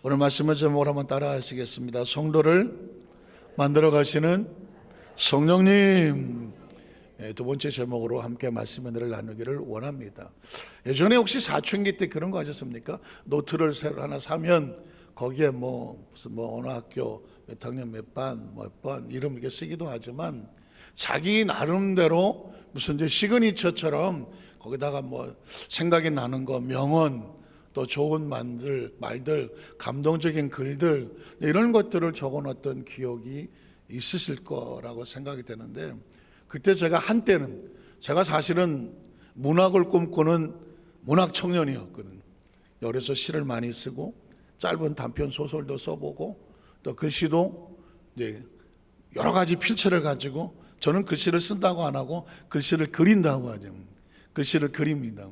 오늘 말씀의 제목을 한번 따라 하시겠습니다. 성도를 만들어 가시는 성령님. 두 번째 제목으로 함께 말씀의 은혜를 나누기를 원합니다. 예전에 혹시 사춘기 때 그런 거 하셨습니까? 노트를 새로 하나 사면 거기에 무슨 어느 학교 몇 학년 몇 반 이름 이렇게 쓰기도 하지만 자기 나름대로 무슨 이제 시그니처처럼 거기다가 생각이 나는 거, 명언, 또 좋은 말들, 감동적인 글들 이런 것들을 적어놨던 기억이 있으실 거라고 생각이 되는데, 그때 한때는 제가 사실은 문학을 꿈꾸는 문학 청년이었거든요. 그래서 시를 많이 쓰고 짧은 단편 소설도 써보고 또 글씨도 이제 여러 가지 필체를 가지고, 저는 글씨를 쓴다고 안 하고 글씨를 그린다고 하죠. 글씨를 그립니다.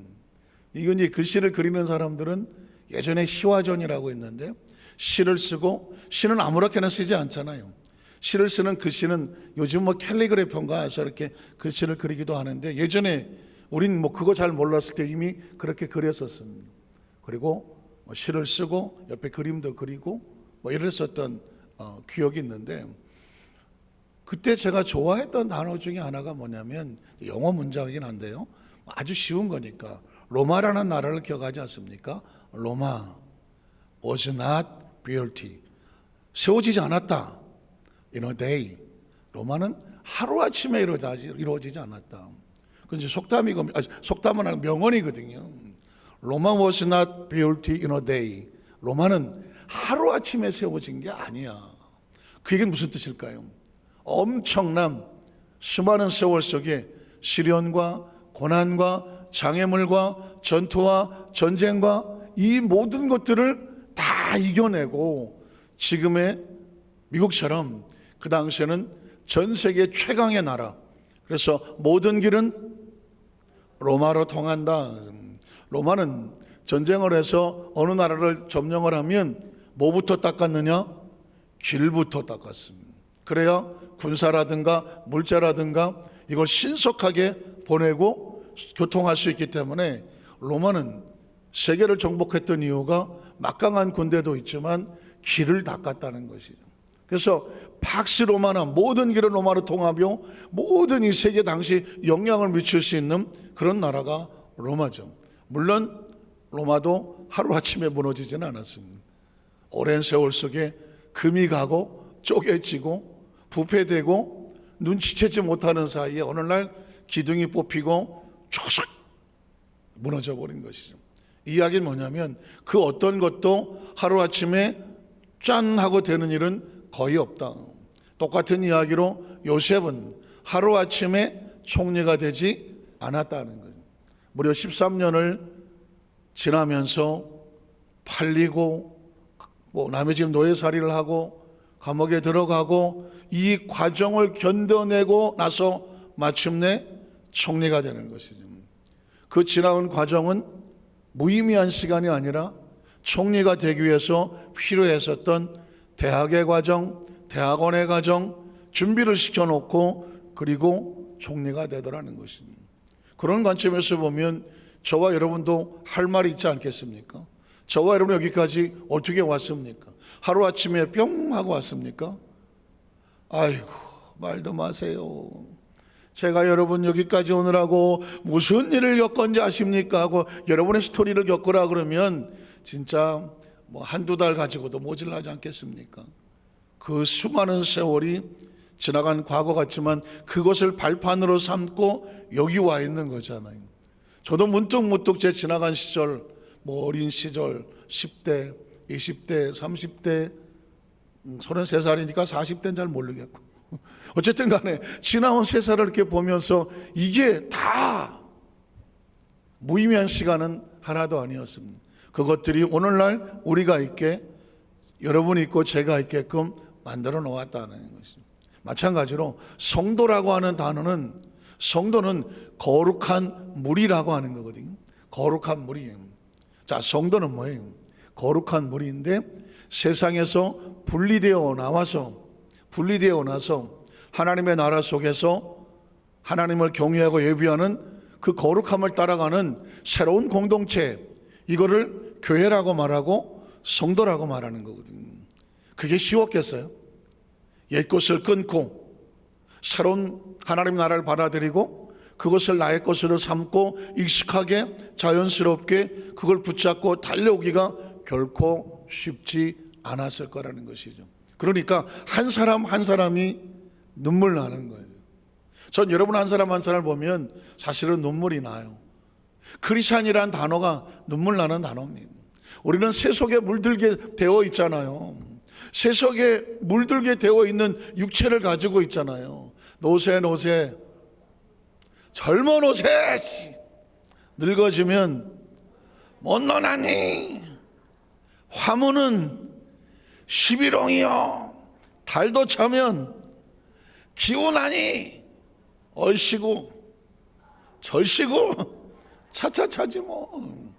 이건 이제 글씨를 그리는 사람들은 예전에 시화전이라고 했는데, 시를 쓰고, 시는 아무렇게나 쓰지 않잖아요. 시를 쓰는 글씨는 요즘 캘리그래피인가 해서 이렇게 글씨를 그리기도 하는데, 예전에 우린 그거 잘 몰랐을 때 이미 그렇게 그렸었습니다. 그리고 시를 쓰고 옆에 그림도 그리고 이랬었던 기억이 있는데, 그때 제가 좋아했던 단어 중에 하나가 뭐냐면, 영어 문장이긴 한데요, 아주 쉬운 거니까, 로마라는 나라를 기억하지 않습니까? 로마 was not built, 세워지지 않았다. In a day. 로마는 하루아침에 이루어지지 않았다. 그건 이제 속담은 아니고 명언이거든요. 로마 was not built in a day. 로마는 하루아침에 세워진 게 아니야. 그 얘기는 무슨 뜻일까요? 엄청난 수많은 세월 속에 시련과 고난과 장애물과 전투와 전쟁과 이 모든 것들을 다 이겨내고, 지금의 미국처럼 그 당시에는 전 세계 최강의 나라, 그래서 모든 길은 로마로 통한다. 로마는 전쟁을 해서 어느 나라를 점령을 하면 뭐부터 닦았느냐? 길부터 닦았습니다. 그래야 군사라든가 물자라든가 이걸 신속하게 보내고 교통할 수 있기 때문에, 로마는 세계를 정복했던 이유가 막강한 군대도 있지만 길을 닦았다는 것이죠. 그래서 팍스 로마나 모든 길을 로마로 통하며 모든 이 세계 당시 영향을 미칠 수 있는 그런 나라가 로마죠. 물론 로마도 하루아침에 무너지지는 않았습니다. 오랜 세월 속에 금이 가고 쪼개지고 부패되고 눈치채지 못하는 사이에 어느 날 기둥이 뽑히고 쫙 무너져 버린 것이죠. 이 이야기는 뭐냐면, 그 어떤 것도 하루아침에 짠 하고 되는 일은 거의 없다. 똑같은 이야기로 요셉은 하루아침에 총리가 되지 않았다는 거죠. 무려 13년을 지나면서 팔리고 남의 집 노예살이를 하고 감옥에 들어가고, 이 과정을 견뎌내고 나서 마침내 총리가 되는 것이죠. 그 지나온 과정은 무의미한 시간이 아니라 총리가 되기 위해서 필요했었던 대학의 과정, 대학원의 과정, 준비를 시켜놓고 그리고 총리가 되더라는 것입니다. 그런 관점에서 보면 저와 여러분도 할 말이 있지 않겠습니까? 저와 여러분 여기까지 어떻게 왔습니까? 하루아침에 뿅 하고 왔습니까? 아이고, 말도 마세요. 제가 여러분 여기까지 오느라고 무슨 일을 겪었는지 아십니까? 하고 여러분의 스토리를 겪으라 그러면 진짜 한두 달 가지고도 모질라지 않겠습니까? 그 수많은 세월이 지나간 과거 같지만 그것을 발판으로 삼고 여기 와 있는 거잖아요. 저도 문득 제 지나간 시절, 어린 시절 10대, 20대, 30대, 33살이니까 40대는 잘 모르겠고, 어쨌든 간에 지나온 세살을 이렇게 보면서 이게 다 무의미한 시간은 하나도 아니었습니다. 그것들이 오늘날 우리가 있게, 여러분이 있고 제가 있게끔 만들어 놓았다는 것입니다. 마찬가지로 성도라고 하는 단어는, 성도는 거룩한 무리라고 하는 거거든요. 거룩한 무리예요. 자, 성도는 뭐예요? 거룩한 무리인데, 세상에서 분리되어 나서 하나님의 나라 속에서 하나님을 경외하고 예비하는 그 거룩함을 따라가는 새로운 공동체, 이거를 교회라고 말하고 성도라고 말하는 거거든요. 그게 쉬웠겠어요? 옛것을 끊고 새로운 하나님 나라를 받아들이고 그것을 나의 것으로 삼고 익숙하게 자연스럽게 그걸 붙잡고 달려오기가 결코 쉽지 않았을 거라는 것이죠. 그러니까 한 사람 한 사람이 눈물 나는 거예요. 전 여러분 한 사람 한 사람을 보면 사실은 눈물이 나요. 크리스찬이라는 단어가 눈물 나는 단어입니다. 우리는 세속에 물들게 되어 있잖아요. 세속에 물들게 되어 있는 육체를 가지고 있잖아요. 노세 젊은 노세 늙어지면 못 노나니 화무는 11홍이요 달도 차면 기운하니 얼씨구 절씨구 차차차지 뭐.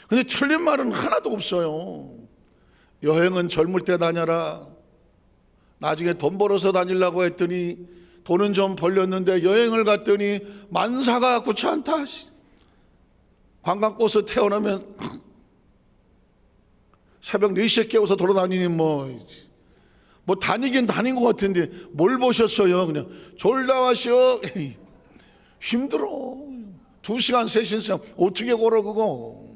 근데 틀린 말은 하나도 없어요. 여행은 젊을 때 다녀라. 나중에 돈 벌어서 다니려고 했더니 돈은 좀 벌렸는데 여행을 갔더니 만사가 귀찮다. 관광버스 태어나면 새벽 4시에 깨워서 돌아다니니 뭐 다니긴 다닌 것 같은데 뭘 보셨어요? 그냥 졸다 와시오. 힘들어. 2시간 3시간 어떻게 걸어 그거.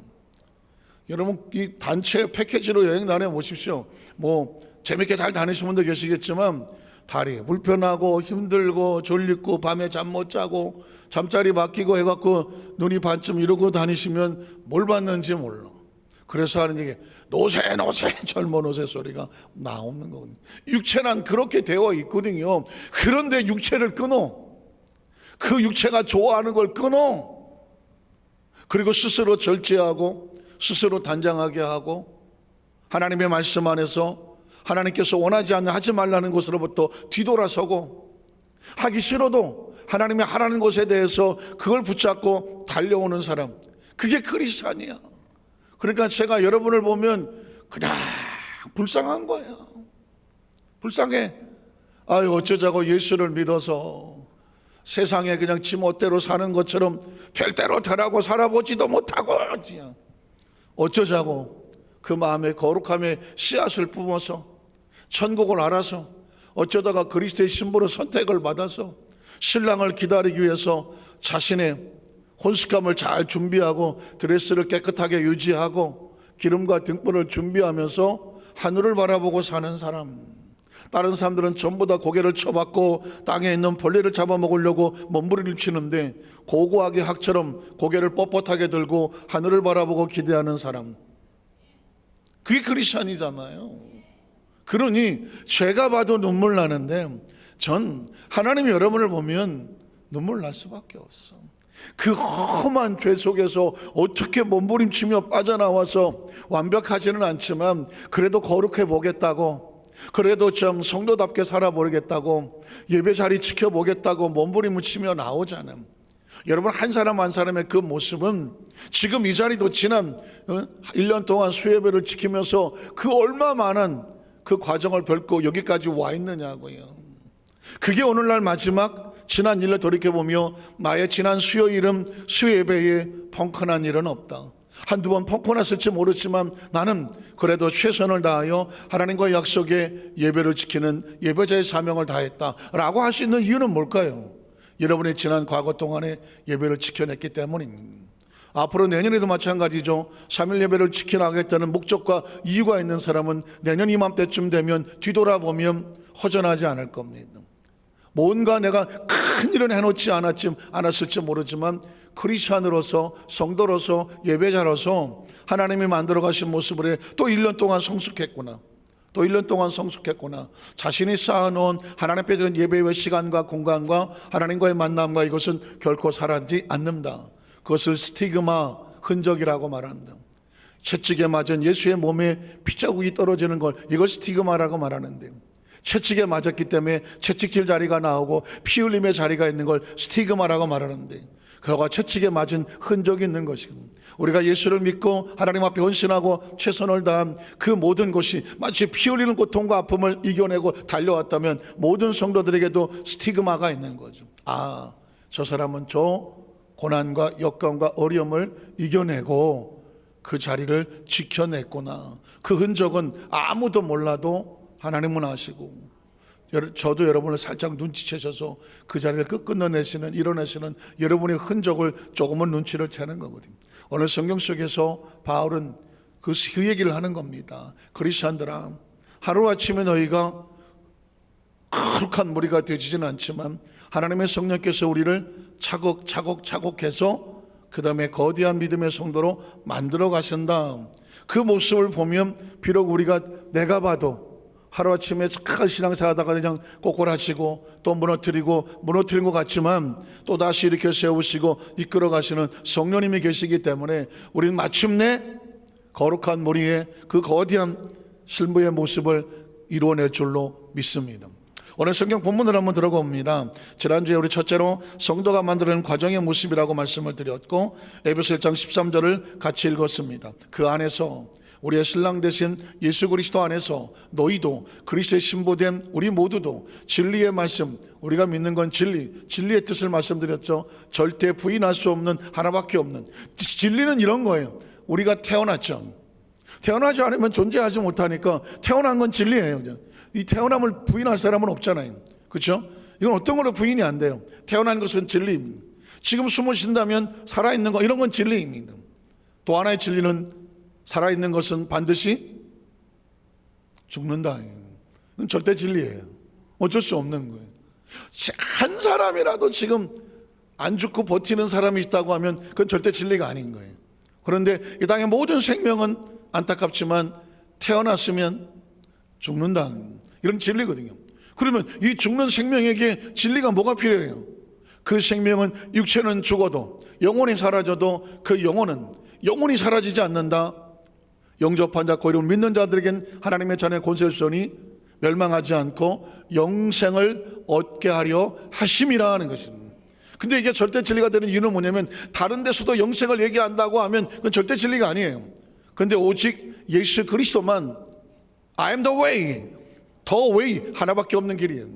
여러분 이 단체 패키지로 여행 다녀보십시오. 뭐 재밌게 잘 다니시는 분도 계시겠지만 다리 불편하고 힘들고 졸리고 밤에 잠 못 자고 잠자리 바뀌고 해갖고 눈이 반쯤 이러고 다니시면 뭘 받는지 몰라. 그래서 하는 얘기 노세 젊은 노세 소리가 나오는 거거든요. 육체란 그렇게 되어 있거든요. 그런데 육체를 끊어. 그 육체가 좋아하는 걸 끊어. 그리고 스스로 절제하고 스스로 단장하게 하고 하나님의 말씀 안에서 하나님께서 원하지 않는 하지 말라는 것으로부터 뒤돌아서고 하기 싫어도 하나님이 하라는 것에 대해서 그걸 붙잡고 달려오는 사람, 그게 크리스찬이야. 그러니까 제가 여러분을 보면 그냥 불쌍한 거예요. 불쌍해. 아유 어쩌자고 예수를 믿어서 세상에 그냥 지 멋대로 사는 것처럼 될 대로 되라고 살아보지도 못하고 어쩌자고 그 마음의 거룩함의 씨앗을 뿜어서 천국을 알아서 어쩌다가 그리스도의 신부로 선택을 받아서 신랑을 기다리기 위해서 자신의 혼숙함을 잘 준비하고 드레스를 깨끗하게 유지하고 기름과 등불을 준비하면서 하늘을 바라보고 사는 사람. 다른 사람들은 전부 다 고개를 쳐박고 땅에 있는 벌레를 잡아먹으려고 몸부림을 치는데 고고하게 학처럼 고개를 뻣뻣하게 들고 하늘을 바라보고 기대하는 사람. 그게 크리스찬이잖아요. 그러니 제가 봐도 눈물 나는데 전 하나님이 여러분을 보면 눈물 날 수밖에 없어. 그 험한 죄 속에서 어떻게 몸부림치며 빠져나와서 완벽하지는 않지만 그래도 거룩해 보겠다고, 그래도 좀 성도답게 살아보겠다고, 예배 자리 지켜보겠다고 몸부림을 치며 나오잖아요. 여러분 한 사람 한 사람의 그 모습은 지금 이 자리도 지난 1년 동안 수예배를 지키면서 그 얼마 많은 그 과정을 밟고 여기까지 와 있느냐고요. 그게 오늘날 마지막 지난 일을 돌이켜보며 나의 지난 수요일은 수예배에 펑크난 일은 없다. 한두 번 펑크 났을지 모르지만 나는 그래도 최선을 다하여 하나님과의 약속에 예배를 지키는 예배자의 사명을 다했다 라고 할 수 있는 이유는 뭘까요? 여러분의 지난 과거 동안에 예배를 지켜냈기 때문입니다. 앞으로 내년에도 마찬가지죠. 3일 예배를 지켜나가겠다는 목적과 이유가 있는 사람은 내년 이맘때쯤 되면 뒤돌아보면 허전하지 않을 겁니다. 뭔가 내가 큰 일은 해놓지 않았을지 모르지만 크리스찬으로서 성도로서 예배자로서 하나님이 만들어 가신 모습을 또 1년 동안 성숙했구나. 또 1년 동안 성숙했구나. 자신이 쌓아놓은 하나님 앞에 드린 예배의 시간과 공간과 하나님과의 만남과 이것은 결코 사라지지 않는다. 그것을 스티그마, 흔적이라고 말한다. 채찍에 맞은 예수의 몸에 피자국이 떨어지는 걸 이걸 스티그마라고 말하는데, 채찍에 맞았기 때문에 채찍질 자리가 나오고 피 흘림의 자리가 있는 걸 스티그마라고 말하는데, 그가 채찍에 맞은 흔적이 있는 것이고, 우리가 예수를 믿고 하나님 앞에 헌신하고 최선을 다한 그 모든 것이 마치 피 흘리는 고통과 아픔을 이겨내고 달려왔다면 모든 성도들에게도 스티그마가 있는 거죠. 아, 저 사람은 저 고난과 역경과 어려움을 이겨내고 그 자리를 지켜냈구나. 그 흔적은 아무도 몰라도 하나님은 아시고, 저도 여러분을 살짝 눈치채셔서 그 자리를 끝끝내시는, 이뤄내시는 여러분의 흔적을 조금은 눈치를 채는 거거든요. 오늘 성경 속에서 바울은 그 얘기를 하는 겁니다. 그리스도인들아, 하루아침에 너희가 거룩한 무리가 되지는 않지만 하나님의 성령께서 우리를 차곡차곡해서 그 다음에 거대한 믿음의 성도로 만들어 가신다. 그 모습을 보면 비록 우리가 내가 봐도 하루아침에 착한 신앙생활하다가 그냥 꼬꼬라지고 또 무너뜨린 것 같지만 또다시 이렇게 세우시고 이끌어 가시는 성령님이 계시기 때문에 우리는 마침내 거룩한 무리의 그 거대한 실무의 모습을 이루어낼 줄로 믿습니다. 오늘 성경 본문을 한번 들어가 봅니다. 지난주에 우리 첫째로 성도가 만드는 과정의 모습이라고 말씀을 드렸고, 에베소 1장 13절을 같이 읽었습니다. 그 안에서 우리의 신랑 되신 예수 그리스도 안에서 너희도 그리스도의 신부된 우리 모두도 진리의 말씀, 우리가 믿는 건 진리의 뜻을 말씀드렸죠. 절대 부인할 수 없는, 하나밖에 없는 진리는 이런 거예요. 우리가 태어났죠. 태어나지 않으면 존재하지 못하니까 태어난 건 진리예요. 이 태어남을 부인할 사람은 없잖아요. 그렇죠? 이건 어떤 걸로 부인이 안 돼요. 태어난 것은 진리입니다. 지금 숨을 쉰다면 살아있는 거, 이런 건 진리입니다. 또 하나의 진리는 살아있는 것은 반드시 죽는다. 이건 절대 진리예요. 어쩔 수 없는 거예요. 한 사람이라도 지금 안 죽고 버티는 사람이 있다고 하면 그건 절대 진리가 아닌 거예요. 그런데 이 땅의 모든 생명은 안타깝지만 태어났으면 죽는다. 이런 진리거든요. 그러면 이 죽는 생명에게 진리가 뭐가 필요해요? 그 생명은 육체는 죽어도 영혼이 사라져도 그 영혼이 사라지지 않는다. 영접한 자, 그 이름을 믿는 자들에겐 하나님의 자녀의 권세를 주시니 멸망하지 않고 영생을 얻게 하려 하심이라 하는 것입니다. 근데 이게 절대 진리가 되는 이유는 뭐냐면 다른 데서도 영생을 얘기한다고 하면 그건 절대 진리가 아니에요. 근데 오직 예수 그리스도만 I am the way, the way 하나밖에 없는 길이에요.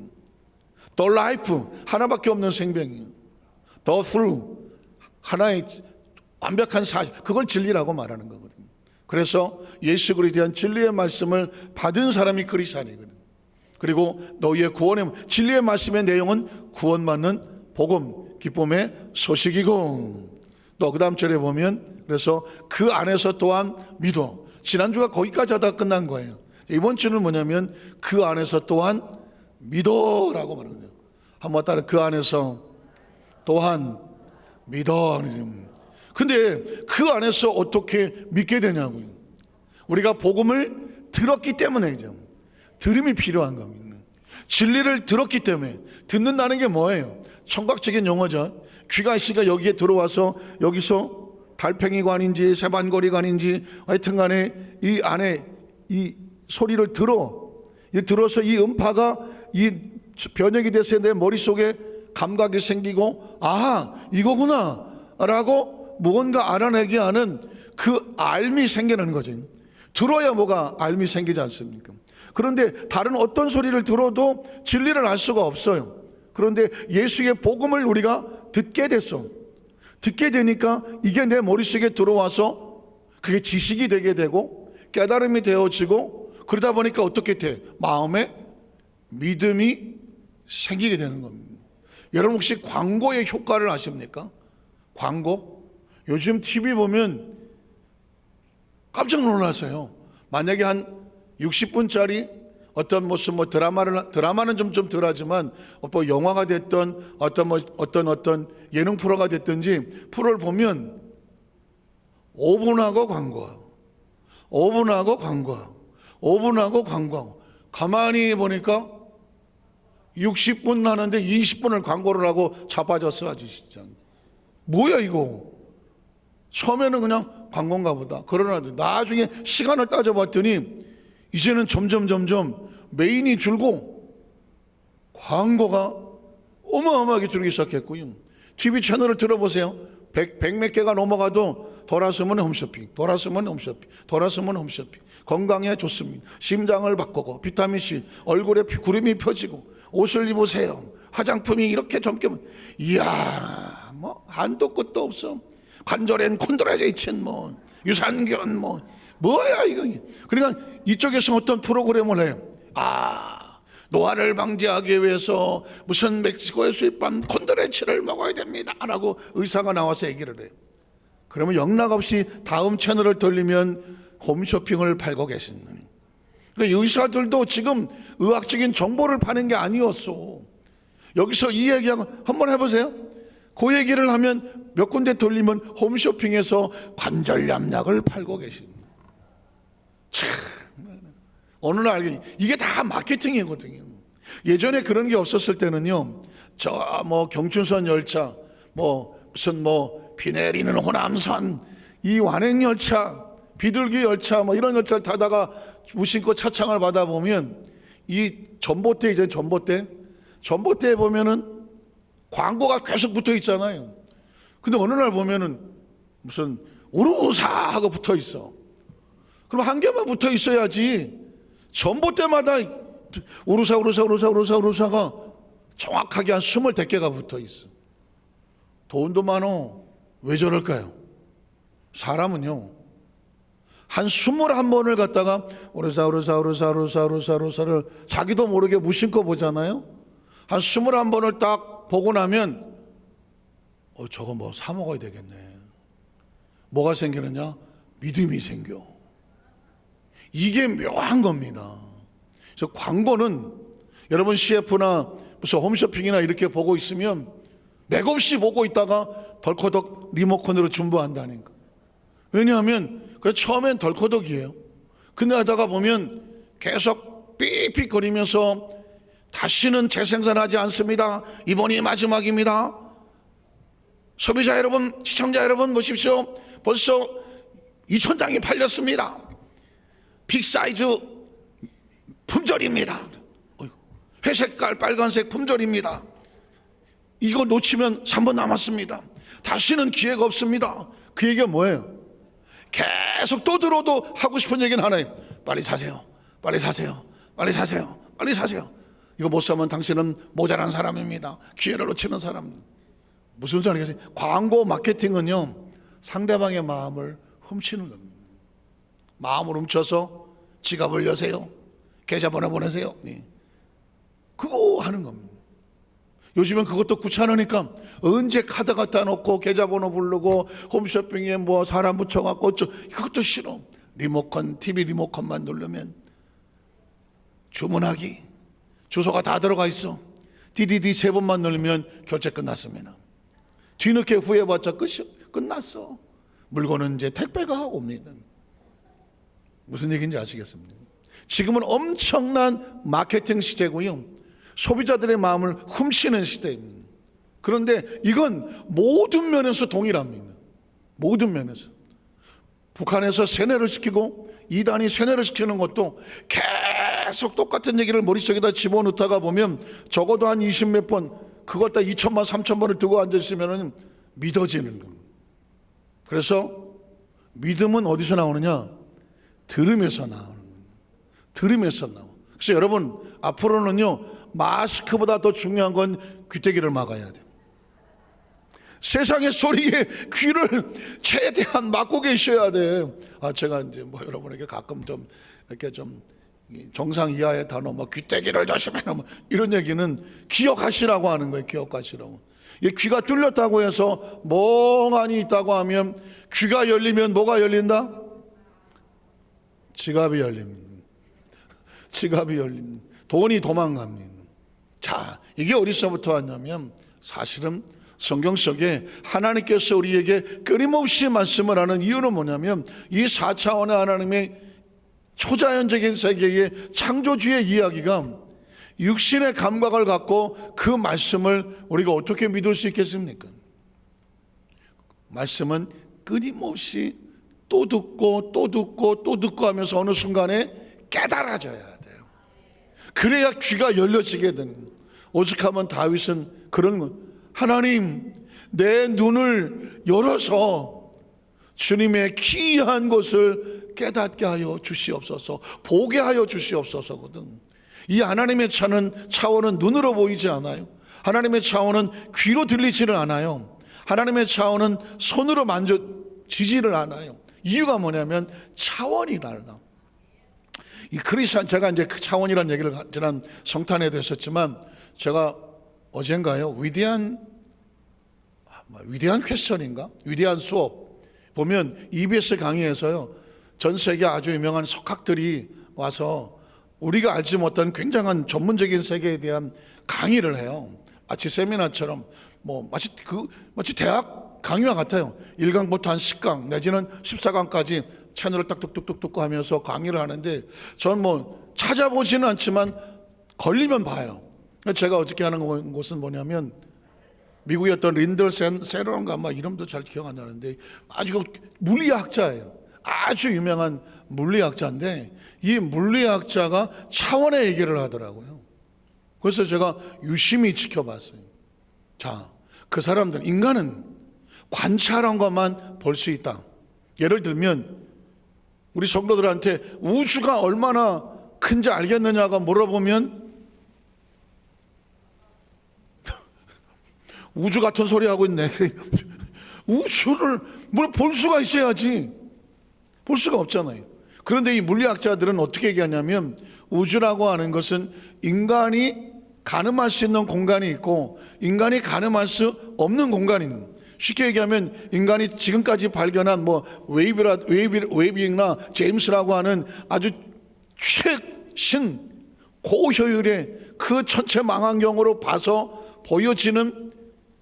The life 하나밖에 없는 생명이에요. The truth 하나의 완벽한 사실, 그걸 진리라고 말하는 거거든요. 그래서 예수 그리스도에 대한 진리의 말씀을 받은 사람이 그리스도인이거든요. 그리고 너희의 구원의 진리의 말씀의 내용은 구원받는 복음, 기쁨의 소식이고, 또 그 다음 절에 보면 그래서 그 안에서 또한 믿어. 지난주가 거기까지 하다가 끝난 거예요. 이번 주는 뭐냐면 그 안에서 또한 믿어라고 말하는 거예요. 한번 따라, 그 안에서 또한 믿어. 근데 그 안에서 어떻게 믿게 되냐고요. 우리가 복음을 들었기 때문에죠. 들음이 필요한 겁니다. 진리를 들었기 때문에. 듣는다는 게 뭐예요? 청각적인 용어죠. 귀가 있으니까 여기에 들어와서 여기서 달팽이관인지 세반거리가 아닌지 하여튼 간에 이 안에 이 소리를 들어서 이 음파가 이 변형이 돼서 내 머릿속에 감각이 생기고, 아하 이거구나 라고 무언가 알아내게 하는 그 알미 생기는 거죠. 들어야 뭐가 알미 생기지 않습니까? 그런데 다른 어떤 소리를 들어도 진리를 알 수가 없어요. 그런데 예수의 복음을 우리가 듣게 됐어. 듣게 되니까 이게 내 머릿속에 들어와서 그게 지식이 되게 되고 깨달음이 되어지고, 그러다 보니까 어떻게 돼? 마음에 믿음이 생기게 되는 겁니다. 여러분 혹시 광고의 효과를 아십니까? 광고? 요즘 TV 보면 깜짝 놀라세요. 만약에 한 60분짜리 어떤 무슨 드라마는 좀 덜하지만 뭐 영화가 됐던 어떤 예능 프로가 됐든지 프로를 보면 5분하고 광고. 가만히 보니까 60분 하는데 20분을 광고를 하고 자빠졌어. 아주 진짜 뭐야 이거. 처음에는 그냥 광고인가 보다. 그러나 나중에 시간을 따져봤더니 이제는 점점 메인이 줄고 광고가 어마어마하게 줄기 시작했고요. TV 채널을 들어보세요. 100몇 개가 넘어가도 돌아서면 홈쇼핑. 건강에 좋습니다. 심장을 바꾸고 비타민C, 얼굴에 구름이 펴지고, 옷을 입으세요. 화장품이 이렇게 젊게, 이야 뭐 한도 끝도 없어. 관절엔 콘드라제이친 뭐 유산균 뭐야 이거. 그러니까 이쪽에서 어떤 프로그램을 해요. 노화를 방지하기 위해서 무슨 멕시코에 수입한 콘드레치를 먹어야 됩니다 라고 의사가 나와서 얘기를 해요. 그러면 영락없이 다음 채널을 돌리면 홈쇼핑을 팔고 계십니다. 그러니까 의사들도 지금 의학적인 정보를 파는 게 아니었어. 여기서 이 얘기하고 한번 해보세요. 그 얘기를 하면 몇 군데 돌리면 홈쇼핑에서 관절염약을 팔고 계십니다. 참, 어느 날 이게 다 마케팅이거든요. 예전에 그런 게 없었을 때는요, 저 경춘선 열차, 무슨 비 내리는 호남선, 이 완행 열차, 비둘기 열차 이런 열차를 타다가 무심코 차창을 받아보면 이 전봇대, 이제 전봇대에 보면은 광고가 계속 붙어 있잖아요. 근데 어느 날 보면은 무슨 우루사 하고 붙어 있어. 그럼 한 개만 붙어 있어야지. 전봇대마다 우루사가 정확하게 한 20개가 붙어 있어. 돈도 많어. 왜 저럴까요? 사람은요, 한 21번을 갖다가 우루사를 자기도 모르게 무심코 보잖아요. 한 21번을 딱 보고 나면 저거 사 먹어야 되겠네. 뭐가 생기느냐? 믿음이 생겨. 이게 묘한 겁니다. 그래서 광고는 여러분 CF나 무슨 홈쇼핑이나 이렇게 보고 있으면 맥없이 보고 있다가 덜커덕 리모컨으로 중보한다니까. 왜냐하면 처음엔 덜커덕이에요. 근데 하다가 보면 계속 삐삐거리면서 다시는 재생산하지 않습니다. 이번이 마지막입니다. 소비자 여러분, 시청자 여러분 보십시오. 벌써 2,000장이 팔렸습니다. 빅사이즈 품절입니다. 회색깔 빨간색 품절입니다. 이거 놓치면 3번 남았습니다. 다시는 기회가 없습니다. 그 얘기가 뭐예요? 계속 또 들어도 하고 싶은 얘기는 하나예요. 빨리 사세요. 빨리 사세요. 빨리 사세요. 빨리 사세요. 이거 못 사면 당신은 모자란 사람입니다. 기회를 놓치는 사람. 무슨 소리겠어요? 광고 마케팅은요, 상대방의 마음을 훔치는 겁니다. 마음을 훔쳐서 지갑을 여세요. 계좌번호 보내세요. 그거 하는 겁니다. 요즘은 그것도 귀찮으니까 언제 카드 갖다 놓고 계좌번호 부르고 홈쇼핑에 사람 붙여갖고 그것도 싫어. 리모컨, TV 리모컨만 누르면 주문하기, 주소가 다 들어가 있어. DDD 3번만 누르면 결제 끝났습니다. 뒤늦게 후회해봤자 끝났어. 물건은 이제 택배가 옵니다. 무슨 얘기인지 아시겠습니까? 지금은 엄청난 마케팅 시대고요, 소비자들의 마음을 훔치는 시대입니다. 그런데 이건 모든 면에서 동일합니다. 모든 면에서. 북한에서 세뇌를 시키고 이단이 세뇌를 시키는 것도 계속 똑같은 얘기를 머릿속에다 집어넣다가 보면 적어도 한 20몇 번, 그걸 다 2,000만 3,000번을 두고 앉아있으면 믿어지는 겁니다. 그래서 믿음은 어디서 나오느냐? 들음에서 나오는 겁니다. 들음에서 나와. 그래서 여러분, 앞으로는요, 마스크보다 더 중요한 건 귀때기를 막아야 돼요. 세상의 소리에 귀를 최대한 막고 계셔야 돼. 제가 이제 여러분에게 가끔 좀 이렇게 좀 정상 이하의 단어, 귀때기를 조심해라, 이런 얘기는 기억하시라고 하는 거예요. 기억하시라고. 귀가 뚫렸다고 해서 멍하니 있다고 하면, 귀가 열리면 뭐가 열린다? 지갑이 열립니다. 지갑이 열립니다. 돈이 도망갑니다. 자, 이게 어디서부터 왔냐면, 사실은 성경 속에 하나님께서 우리에게 끊임없이 말씀을 하는 이유는 뭐냐면, 이 4차원의 하나님의 초자연적인 세계의 창조주의 이야기가 육신의 감각을 갖고 그 말씀을 우리가 어떻게 믿을 수 있겠습니까? 말씀은 끊임없이 또 듣고 또 듣고 또 듣고 하면서 어느 순간에 깨달아져야 돼요. 그래야 귀가 열려지게 되는. 오죽하면 다윗은 그런 거, 하나님, 내 눈을 열어서 주님의 기이한 것을 깨닫게 하여 주시옵소서, 보게 하여 주시옵소서거든. 이 하나님의 차원은 눈으로 보이지 않아요. 하나님의 차원은 귀로 들리지를 않아요. 하나님의 차원은 손으로 만져지지를 않아요. 이유가 뭐냐면 차원이 달라. 이 크리스천, 제가 이제 그 차원이라는 얘기를 지난 성탄에도 했었지만, 제가 어젠가요 위대한 퀘스천인가, 위대한 수업 보면 EBS 강의에서요 전 세계 아주 유명한 석학들이 와서 우리가 알지 못한 굉장한 전문적인 세계에 대한 강의를 해요. 마치 세미나처럼 마치 대학 강의와 같아요. 1강부터 한 10강 내지는 14강까지 채널을 딱 뚝뚝뚝뚝 하면서 강의를 하는데, 전 찾아보지는 않지만 걸리면 봐요. 제가 어저께 하는 곳은 뭐냐면, 미국의 어떤 린들 세러인가 아마 이름도 잘 기억 안 나는데 아주 물리학자예요. 아주 유명한 물리학자인데 이 물리학자가 차원의 얘기를 하더라고요. 그래서 제가 유심히 지켜봤어요. 자, 그 사람들, 인간은 관찰한 것만 볼 수 있다. 예를 들면 우리 성도들한테 우주가 얼마나 큰지 알겠느냐가 물어보면 우주 같은 소리 하고 있네. 우주를 볼 수가 있어야지. 볼 수가 없잖아요. 그런데 이 물리학자들은 어떻게 얘기하냐면, 우주라고 하는 것은 인간이 가늠할 수 있는 공간이 있고 인간이 가늠할 수 없는 공간이 있는, 쉽게 얘기하면 인간이 지금까지 발견한 웨이빙이나 제임스라고 하는 아주 최신 고효율의 그 천체 망원경으로 봐서 보여지는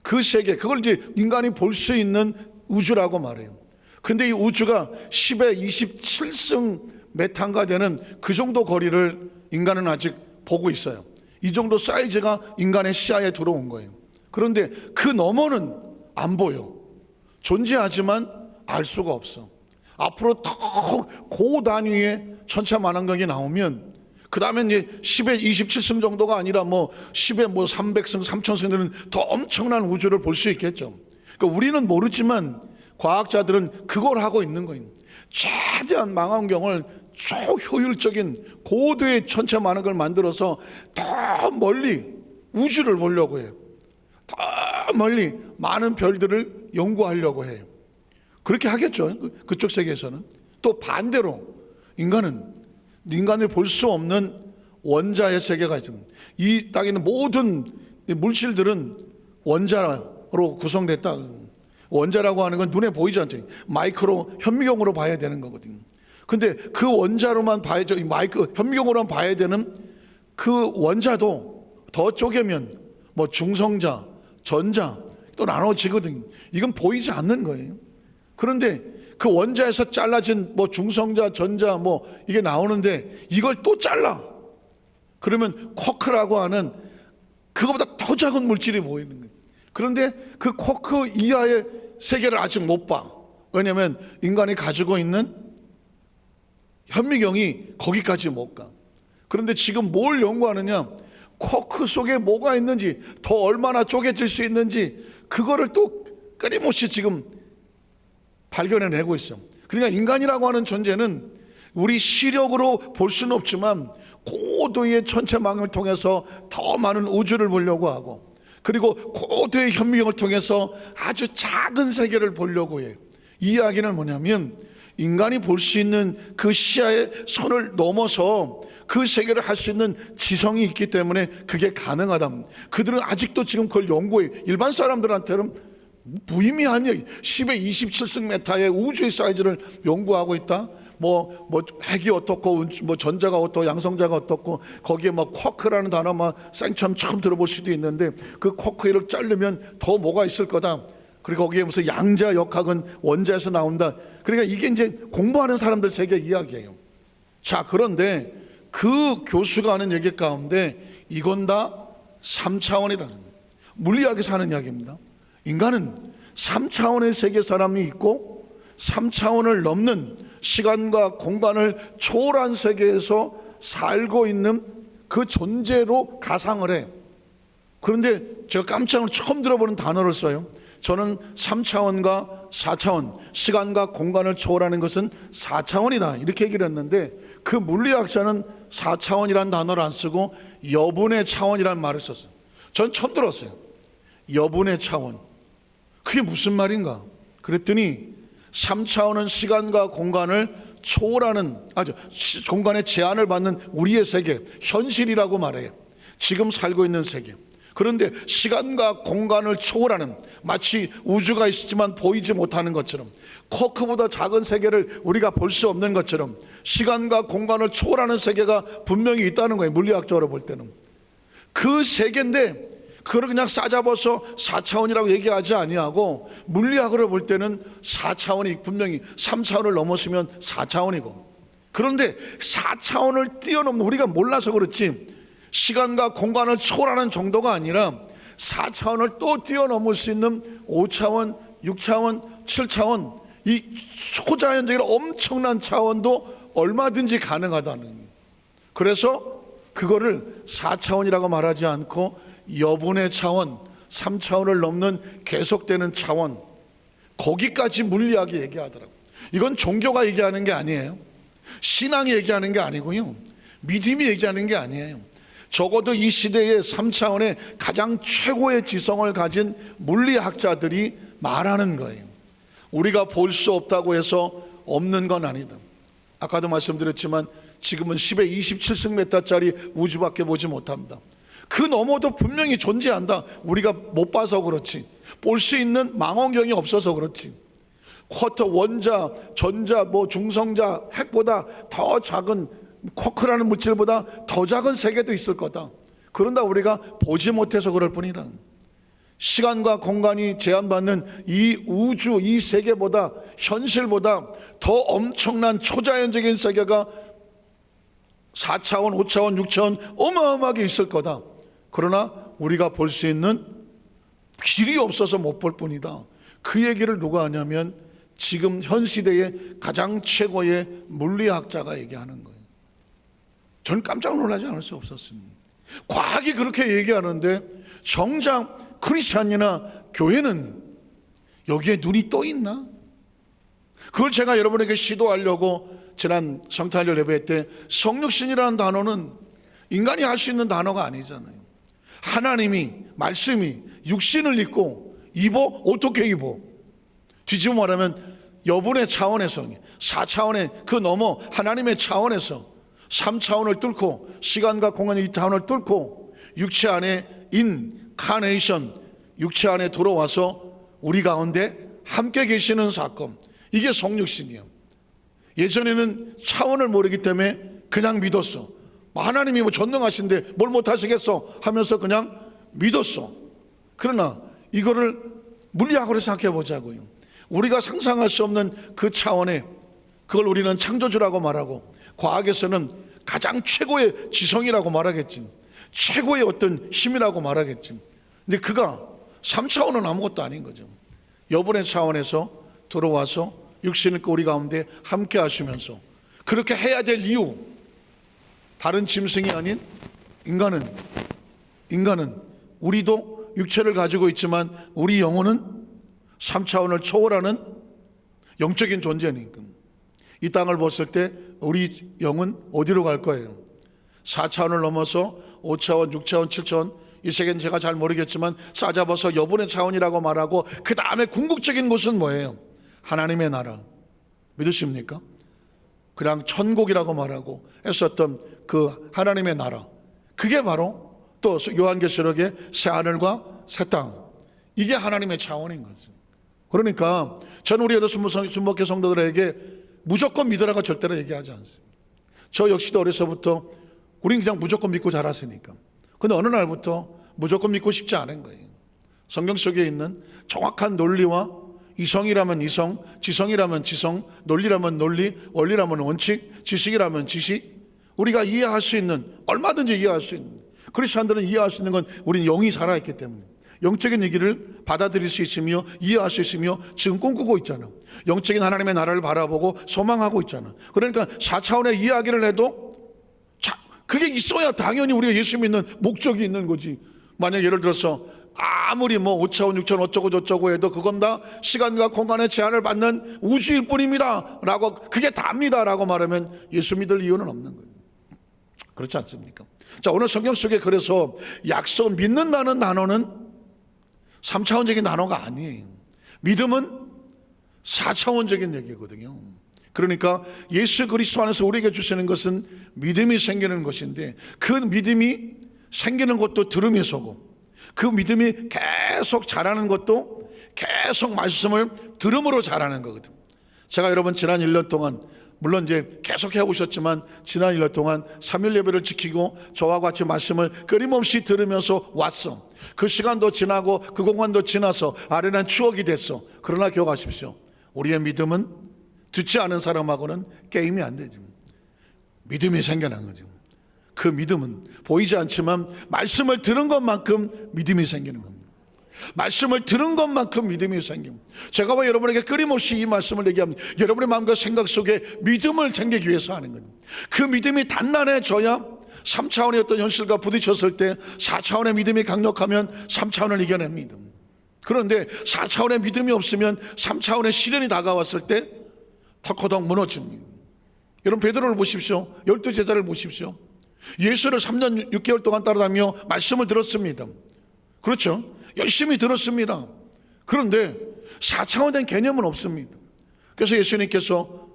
그 세계, 그걸 이제 인간이 볼 수 있는 우주라고 말해요. 근데 이 우주가 10의 27승 메탄가 되는 그 정도 거리를 인간은 아직 보고 있어요. 이 정도 사이즈가 인간의 시야에 들어온 거예요. 그런데 그 너머는 안 보여. 존재하지만 알 수가 없어. 앞으로 더 고단위의 천체 망원경이 나오면 그 다음에 이제 10의 27승 정도가 아니라 10의 300승, 3000승들은 더 엄청난 우주를 볼 수 있겠죠. 그러니까 우리는 모르지만 과학자들은 그걸 하고 있는 거예요. 최대한 망원경을 초효율적인 고도의 천체 망원경을 만들어서 더 멀리 우주를 보려고 해요. 더 멀리 많은 별들을 연구하려고 해요. 그렇게 하겠죠. 그쪽 세계에서는. 또 반대로 인간을 볼 수 없는 원자의 세계가 있습니다. 이 땅에 있는 모든 물질들은 원자로 구성됐다. 원자라고 하는 건 눈에 보이지 않죠. 마이크로 현미경으로 봐야 되는 거거든요. 근데 그 원자로만 봐야죠. 현미경으로만 봐야 되는 그 원자도 더 쪼개면 중성자, 전자 또 나눠지거든요. 이건 보이지 않는 거예요. 그런데 그 원자에서 잘라진 중성자, 전자 이게 나오는데 이걸 또 잘라. 그러면 쿼크라고 하는 그거보다 더 작은 물질이 보이는 거예요. 그런데 그 쿼크 이하의 세계를 아직 못 봐. 왜냐하면 인간이 가지고 있는 현미경이 거기까지 못 가. 그런데 지금 뭘 연구하느냐? 쿼크 속에 뭐가 있는지, 더 얼마나 쪼개질 수 있는지, 그거를 또 끊임없이 지금 발견해내고 있어. 그러니까 인간이라고 하는 존재는 우리 시력으로 볼 수는 없지만 고도의 천체망을 통해서 더 많은 우주를 보려고 하고, 그리고 고도의 현미경을 통해서 아주 작은 세계를 보려고 해요. 이 이야기는 뭐냐면, 인간이 볼 수 있는 그 시야의 선을 넘어서 그 세계를 할 수 있는 지성이 있기 때문에 그게 가능하다. 그들은 아직도 지금 그걸 연구해요. 일반 사람들한테는 무의미한 얘기. 10의 27승 메타의 우주의 사이즈를 연구하고 있다. 핵이 어떻고, 전자가 어떻고, 양성자가 어떻고, 거기에 쿼크라는 단어 생처럼 처음 들어볼 수도 있는데, 그 쿼크를 자르면 더 뭐가 있을 거다. 그리고 거기에 무슨 양자 역학은 원자에서 나온다. 그러니까 이게 이제 공부하는 사람들 세계 이야기예요. 자, 그런데 그 교수가 하는 얘기 가운데 이건 다 3차원이다. 물리학에서 하는 이야기입니다. 인간은 3차원의 세계 사람이 있고 3차원을 넘는 시간과 공간을 초월한 세계에서 살고 있는 그 존재로 가상을 해. 그런데 제가 깜짝 놀라 처음 들어보는 단어를 써요. 저는 3차원과 4차원, 시간과 공간을 초월하는 것은 4차원이다, 이렇게 얘기를 했는데, 그 물리학자는 4차원이라는 단어를 안 쓰고 여분의 차원이라는 말을 썼어요. 전 처음 들었어요. 여분의 차원. 그게 무슨 말인가? 그랬더니 3차원은 시간과 공간을 초월하는, 공간의 제한을 받는 우리의 세계, 현실이라고 말해요. 지금 살고 있는 세계. 그런데 시간과 공간을 초월하는, 마치 우주가 있지만 보이지 못하는 것처럼, 쿼크보다 작은 세계를 우리가 볼 수 없는 것처럼 시간과 공간을 초월하는 세계가 분명히 있다는 거예요. 물리학적으로 볼 때는 그 세계인데, 그걸 그냥 싸잡아서 4차원이라고 얘기하지 아니하고, 물리학으로 볼 때는 4차원이 분명히 3차원을 넘었으면 4차원이고, 그런데 4차원을 뛰어넘는, 우리가 몰라서 그렇지 시간과 공간을 초월하는 정도가 아니라 4차원을 또 뛰어넘을 수 있는 5차원, 6차원, 7차원, 이 초자연적인 엄청난 차원도 얼마든지 가능하다는. 그래서 그거를 4차원이라고 말하지 않고 여분의 차원, 3차원을 넘는 계속되는 차원, 거기까지 물리학이 얘기하더라고요. 이건 종교가 얘기하는 게 아니에요. 신앙이 얘기하는 게 아니고요, 믿음이 얘기하는 게 아니에요. 적어도 이 시대의 3차원의 가장 최고의 지성을 가진 물리학자들이 말하는 거예요. 우리가 볼 수 없다고 해서 없는 건 아니다. 아까도 말씀드렸지만 지금은 10의 27승메타짜리 우주밖에 보지 못합니다. 그 너머도 분명히 존재한다. 우리가 못 봐서 그렇지, 볼 수 있는 망원경이 없어서 그렇지. 쿼터, 원자, 전자, 중성자, 핵보다 더 작은, 쿼크라는 물질보다 더 작은 세계도 있을 거다. 그런다 우리가 보지 못해서 그럴 뿐이다. 시간과 공간이 제한받는 이 우주, 이 세계보다, 현실보다 더 엄청난 초자연적인 세계가 4차원, 5차원, 6차원 어마어마하게 있을 거다. 그러나 우리가 볼 수 있는 길이 없어서 못 볼 뿐이다. 그 얘기를 누가 하냐면 지금 현 시대의 가장 최고의 물리학자가 얘기하는 거예요. 저는 깜짝 놀라지 않을 수 없었습니다. 과학이 그렇게 얘기하는데 정작 크리스찬이나 교회는 여기에 눈이 떠 있나? 그걸 제가 여러분에게 시도하려고 지난 성탄절 예배 때, 성육신이라는 단어는 인간이 할 수 있는 단어가 아니잖아요. 하나님이, 말씀이 육신을 입고 어떻게 입어? 뒤집어 말하면 여분의 차원에서, 4차원의 그 넘어 하나님의 차원에서 3차원을 뚫고, 시간과 공간의 2차원을 뚫고 육체 안에 인카네이션, 육체 안에 들어와서 우리 가운데 함께 계시는 사건, 이게 성육신이에요. 예전에는 차원을 모르기 때문에 그냥 믿었어. 하나님이 전능하신데 뭘 못하시겠어 하면서 그냥 믿었어. 그러나 이거를 물리학으로 생각해 보자고요. 우리가 상상할 수 없는 그 차원에, 그걸 우리는 창조주라고 말하고, 과학에서는 가장 최고의 지성이라고 말하겠지, 최고의 어떤 힘이라고 말하겠지. 근데 그가 3차원은 아무것도 아닌 거죠. 여분의 차원에서 들어와서 육신을 입고 우리 가운데 함께 하시면서, 그렇게 해야 될 이유, 다른 짐승이 아닌 인간은 우리도 육체를 가지고 있지만 우리 영혼은 3차원을 초월하는 영적인 존재니까 이 땅을 봤을 때 우리 영은 어디로 갈 거예요? 4차원을 넘어서 5차원, 6차원, 7차원, 이 세계는 제가 잘 모르겠지만 싸잡아서 여분의 차원이라고 말하고, 그 다음에 궁극적인 곳은 뭐예요? 하나님의 나라. 믿으십니까? 그냥 천국이라고 말하고 했었던 그 하나님의 나라, 그게 바로 또 요한계시록의 새하늘과 새 땅, 이게 하나님의 차원인 거죠. 그러니까 저는 우리 순복회 성도들에게 무조건 믿으라고 절대로 얘기하지 않습니다. 저 역시도 어려서부터 우린 그냥 무조건 믿고 자랐으니까. 근데 어느 날부터 무조건 믿고 싶지 않은 거예요. 성경 속에 있는 정확한 논리와, 이성이라면 이성, 지성이라면 지성, 논리라면 논리, 원리라면 원칙, 지식이라면 지식, 우리가 이해할 수 있는, 얼마든지 이해할 수 있는, 크리스찬들은 이해할 수 있는 건 우리는 영이 살아있기 때문에 영적인 얘기를 받아들일 수 있으며 이해할 수 있으며 지금 꿈꾸고 있잖아요. 영적인 하나님의 나라를 바라보고 소망하고 있잖아요. 그러니까 4차원의 이야기를 해도 그게 있어야 당연히 우리가 예수 믿는 목적이 있는 거지. 만약 예를 들어서 아무리 5차원, 6차원 어쩌고 저쩌고 해도 그건 다 시간과 공간의 제한을 받는 우주일 뿐입니다 라고, 그게 답니다 라고 말하면 예수 믿을 이유는 없는 거예요. 그렇지 않습니까? 자, 오늘 성경 속에 그래서 약속, 믿는다는 단어는 3차원적인 단어가 아니에요. 믿음은 4차원적인 얘기거든요. 그러니까 예수 그리스도 안에서 우리에게 주시는 것은 믿음이 생기는 것인데, 그 믿음이 생기는 것도 들음에서고, 그 믿음이 계속 자라는 것도 계속 말씀을 들음으로 자라는 거거든. 제가 여러분 지난 1년 동안, 물론 이제 계속 해오셨지만 지난 1년 동안 3일 예배를 지키고 저와 같이 말씀을 끊임없이 들으면서 왔어. 그 시간도 지나고 그 공간도 지나서 아련한 추억이 됐어. 그러나 기억하십시오, 우리의 믿음은 듣지 않은 사람하고는 게임이 안 되지. 믿음이 생겨난 거죠. 그 믿음은 보이지 않지만 말씀을 들은 것만큼 믿음이 생기는 겁니다. 말씀을 들은 것만큼 믿음이 생깁니다. 제가 왜 여러분에게 끊임없이 이 말씀을 얘기합니다. 여러분의 마음과 생각 속에 믿음을 생기기 위해서 하는 거예요. 그 믿음이 단단해져야 3차원의 어떤 현실과 부딪혔을 때 4차원의 믿음이 강력하면 3차원을 이겨냅니다. 그런데 4차원의 믿음이 없으면 3차원의 시련이 다가왔을 때 턱커덕 무너집니다. 여러분 베드로를 보십시오. 12제자를 보십시오. 예수를 3년 6개월 동안 따라다니며 말씀을 들었습니다. 그렇죠? 열심히 들었습니다. 그런데 4차원된 개념은 없습니다. 그래서 예수님께서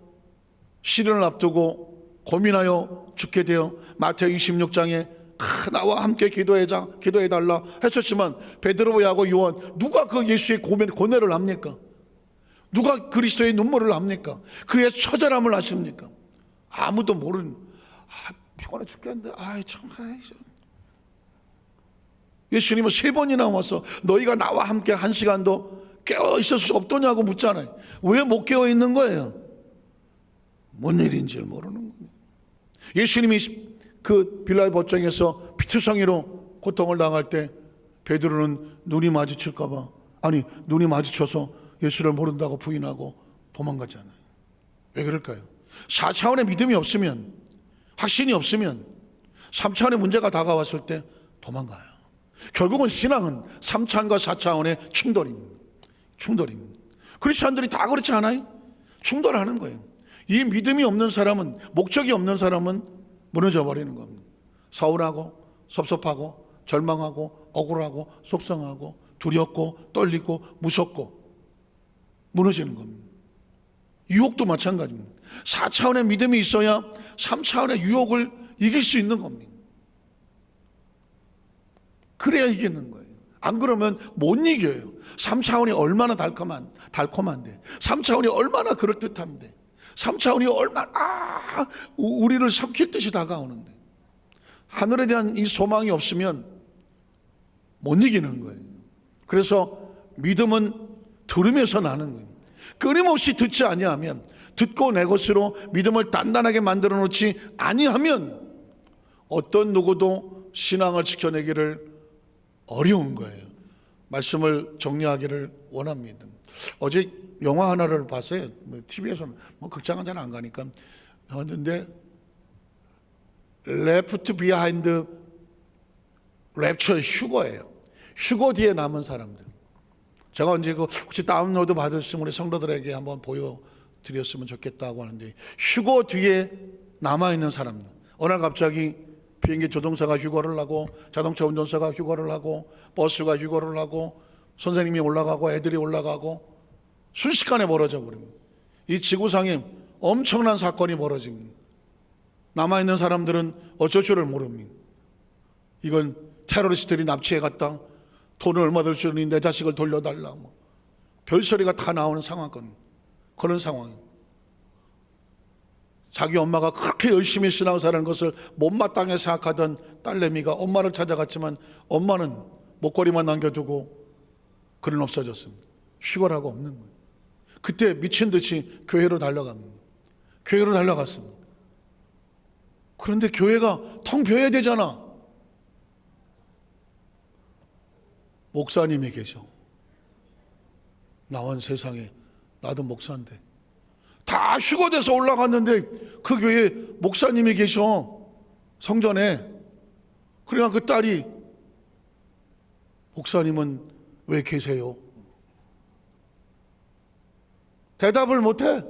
시련을 앞두고 고민하여 죽게 되어 마태오 26장에 나와 함께 기도해달라 했었지만, 베드로, 야고, 요한, 누가 그 예수의 고뇌를 압니까? 누가 그리스도의 눈물을 압니까? 그의 처절함을 아십니까? 아무도 모르는, 피곤해 죽겠는데, 예수님은 3번이나 와서 너희가 나와 함께 1시간도 깨어 있을 수 없더냐고 묻잖아요. 왜 못 깨어 있는 거예요? 뭔 일인지 모르는 거예요. 예수님이 그 빌라의 법정에서 피투성이로 고통을 당할 때 베드로는 눈이 마주쳐서 예수를 모른다고 부인하고 도망갔잖아요. 왜 그럴까요? 4차원의 믿음이 없으면, 확신이 없으면 3차원의 문제가 다가왔을 때 도망가요. 결국은 신앙은 3차원과 4차원의 충돌입니다. 크리스천들이 다 그렇지 않아요? 충돌하는 거예요. 이 믿음이 없는 사람은, 목적이 없는 사람은 무너져 버리는 겁니다. 서운하고 섭섭하고 절망하고 억울하고 속상하고 두렵고 떨리고 무섭고 무너지는 겁니다. 유혹도 마찬가지입니다. 4차원의 믿음이 있어야 3차원의 유혹을 이길 수 있는 겁니다. 그래야 이기는 거예요. 안 그러면 못 이겨요. 3차원이 얼마나 달콤한데, 3차원이 얼마나 그럴듯한데, 3차원이 얼마나 우리를 삼킬 듯이 다가오는데, 하늘에 대한 이 소망이 없으면 못 이기는 거예요. 그래서 믿음은 들으면서 나는 거예요. 끊임없이 듣지 아니하면, 듣고 내 것으로 믿음을 단단하게 만들어 놓지 아니하면 어떤 누구도 신앙을 지켜내기를 어려운 거예요. 말씀을 정리하기를 원합니다. 어제 영화 하나를 봤어요. TV에서는 극장은 잘 안 가니까 봤는데, Left Behind Rapture 휴거예요. 휴거 뒤에 남은 사람들. 제가 언제 혹시 다운로드 받으시면 우리 성도들에게 한번 보여드렸으면 좋겠다고 하는데, 휴거 뒤에 남아있는 사람들. 어느 날 갑자기 비행기 조종사가 휴거를 하고, 자동차 운전사가 휴거를 하고, 버스가 휴거를 하고, 선생님이 올라가고 애들이 올라가고, 순식간에 벌어져 버립니다. 이 지구상에 엄청난 사건이 벌어집니다. 남아있는 사람들은 어쩔 줄을 모릅니다. 이건 테러리스트들이 납치해 갔다, 돈을 얼마 들 주니 내 자식을 돌려달라, 별소리가 다 나오는 상황이거든요. 그런 상황이에요. 자기 엄마가 그렇게 열심히 신앙생활하는 것을 못마땅해 생각하던 딸내미가 엄마를 찾아갔지만 엄마는 목걸이만 남겨두고 그는 없어졌습니다. 휴거라고 없는 거예요. 그때 미친 듯이 교회로 달려갑니다. 교회로 달려갔습니다. 그런데 교회가 텅 비어야 되잖아. 목사님이 계셔. 나온 세상에, 나도 목사인데. 다 휴거돼서 올라갔는데 그 교회에 목사님이 계셔, 성전에. 그러니까 그 딸이, 목사님은 왜 계세요? 대답을 못해.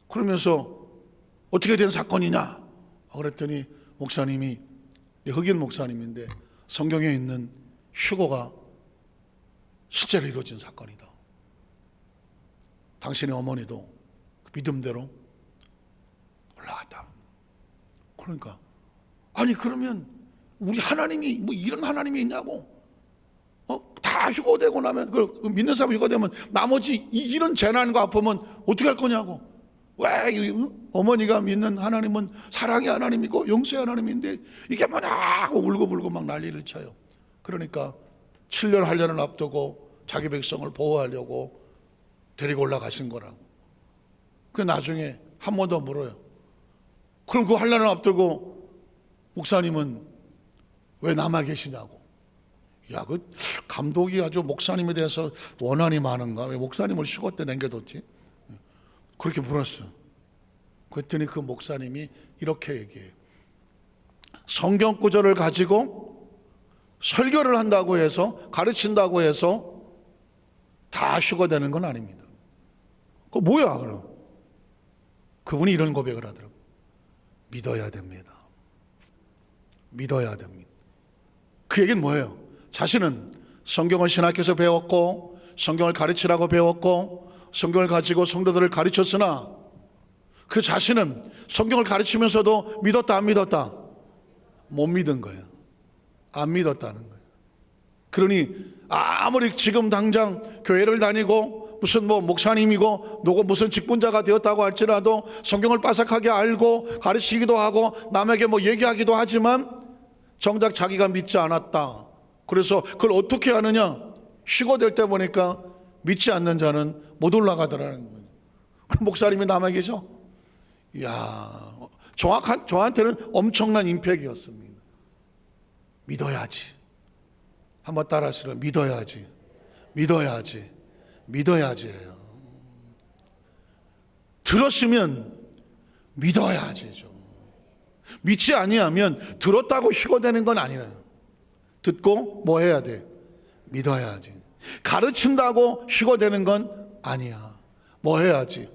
그러면서 어떻게 된 사건이냐 그랬더니 목사님이, 흑인 목사님인데 성경에 있는 휴거가 실제로 이루어진 사건이다. 당신의 어머니도 믿음대로 올라갔다. 그러니까 아니 그러면 우리 하나님이 뭐 이런 하나님이 있냐고. 다 휴거되고 나면 그 믿는 사람 휴거되면 나머지 이런 재난과 아프면 어떻게 할 거냐고. 왜 어머니가 믿는 하나님은 사랑의 하나님이고 용서의 하나님인데 이게 뭐냐 하고 울고불고 막 난리를 쳐요. 그러니까 7년 한련을 앞두고 자기 백성을 보호하려고 데리고 올라가신 거라고. 그 나중에 한 번 더 물어요. 그럼 그 한란을 앞두고 목사님은 왜 남아 계시냐고. 야, 그 감독이 아주 목사님에 대해서 원한이 많은가? 왜 목사님을 휴거 때 남겨뒀지? 그렇게 물었어. 그랬더니 그 목사님이 이렇게 얘기해요. 성경 구절을 가지고 설교를 한다고 해서 가르친다고 해서 다 휴거되는 건 아닙니다. 그 뭐야 그럼? 그분이 이런 고백을 하더라고요. 믿어야 됩니다. 믿어야 됩니다. 그 얘기는 뭐예요? 자신은 성경을 신학교에서 배웠고 성경을 가르치라고 배웠고 성경을 가지고 성도들을 가르쳤으나 그 자신은 성경을 가르치면서도 믿었다 안 믿었다? 못 믿은 거예요. 안 믿었다는 거예요. 그러니 아무리 지금 당장 교회를 다니고 무슨 뭐 목사님이고 누구 무슨 직분자가 되었다고 할지라도 성경을 빠삭하게 알고 가르치기도 하고 남에게 뭐 얘기하기도 하지만 정작 자기가 믿지 않았다. 그래서 그걸 어떻게 하느냐? 휴거될 때 보니까 믿지 않는 자는 못 올라가더라는 거예요. 그럼 목사님이 남아 계셔? 이야, 저한테는 엄청난 임팩이었습니다. 믿어야지. 한번 따라 하시라. 믿어야지. 믿어야지. 믿어야지예요. 들었으면 믿어야지죠. 믿지 아니하면 들었다고 휴거되는 건 아니라요. 듣고 뭐 해야 돼? 믿어야지. 가르친다고 휴거되는 건 아니야. 뭐 해야지?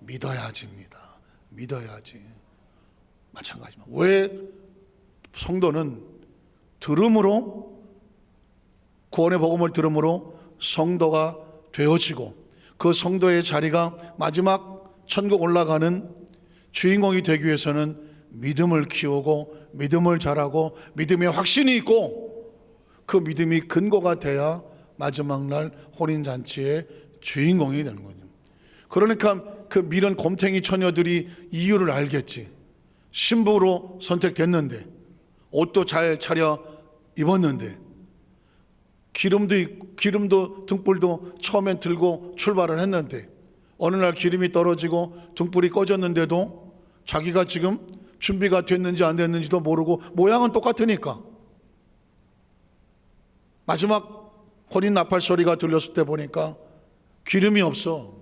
믿어야지입니다. 믿어야지. 마찬가지입니다. 왜 성도는 들음으로 구원의 복음을 들음으로 성도가 되어지고 그 성도의 자리가 마지막 천국 올라가는 주인공이 되기 위해서는 믿음을 키우고 믿음을 잘하고 믿음의 확신이 있고 그 믿음이 근거가 돼야 마지막 날 혼인잔치의 주인공이 되는 거죠. 그러니까 그 미련 곰탱이 처녀들이 이유를 알겠지. 신부로 선택됐는데 옷도 잘 차려 입었는데 기름도 등불도 처음엔 들고 출발을 했는데 어느 날 기름이 떨어지고 등불이 꺼졌는데도 자기가 지금 준비가 됐는지 안 됐는지도 모르고 모양은 똑같으니까 마지막 혼인 나팔 소리가 들렸을 때 보니까 기름이 없어.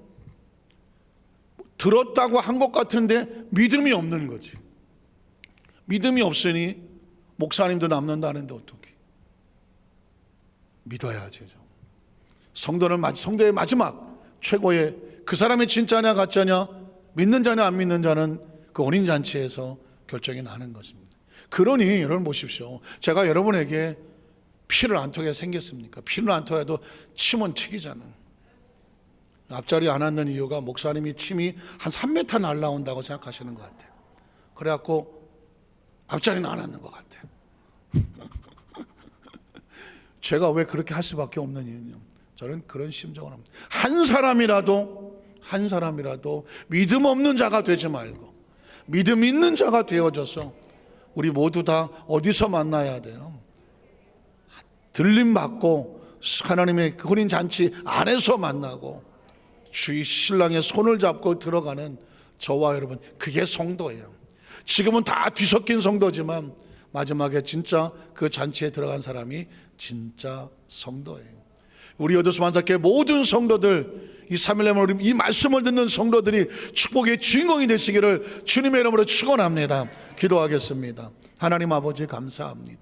들었다고 한 것 같은데 믿음이 없는 거지. 믿음이 없으니 목사님도 남는다는데 어떻게? 믿어야죠. 성도의 마지막 최고의 그 사람이 진짜냐 가짜냐 믿는 자냐 안 믿는 자는 그 혼인잔치에서 결정이 나는 것입니다. 그러니 여러분 보십시오. 제가 여러분에게 피를 안 토하게 생겼습니까? 피를 안 토해도 침은 튀기잖아. 앞자리 안 앉는 이유가 목사님이 침이 한 3m 날라온다고 생각하시는 것 같아요. 그래갖고 앞자리는 안 앉는 것 같아요. 제가 왜 그렇게 할 수밖에 없는 이유냐? 저는 그런 심정을 합니다. 한 사람이라도 믿음 없는 자가 되지 말고 믿음 있는 자가 되어져서 우리 모두 다 어디서 만나야 돼요? 들림 받고 하나님의 혼인 잔치 안에서 만나고 주의 신랑의 손을 잡고 들어가는 저와 여러분, 그게 성도예요. 지금은 다 뒤섞인 성도지만 마지막에 진짜 그 잔치에 들어간 사람이 진짜 성도예요. 우리 여도수만사교회 모든 성도들, 이 3.1 이 말씀을 듣는 성도들이 축복의 주인공이 되시기를 주님의 이름으로 축원합니다. 기도하겠습니다. 하나님 아버지 감사합니다.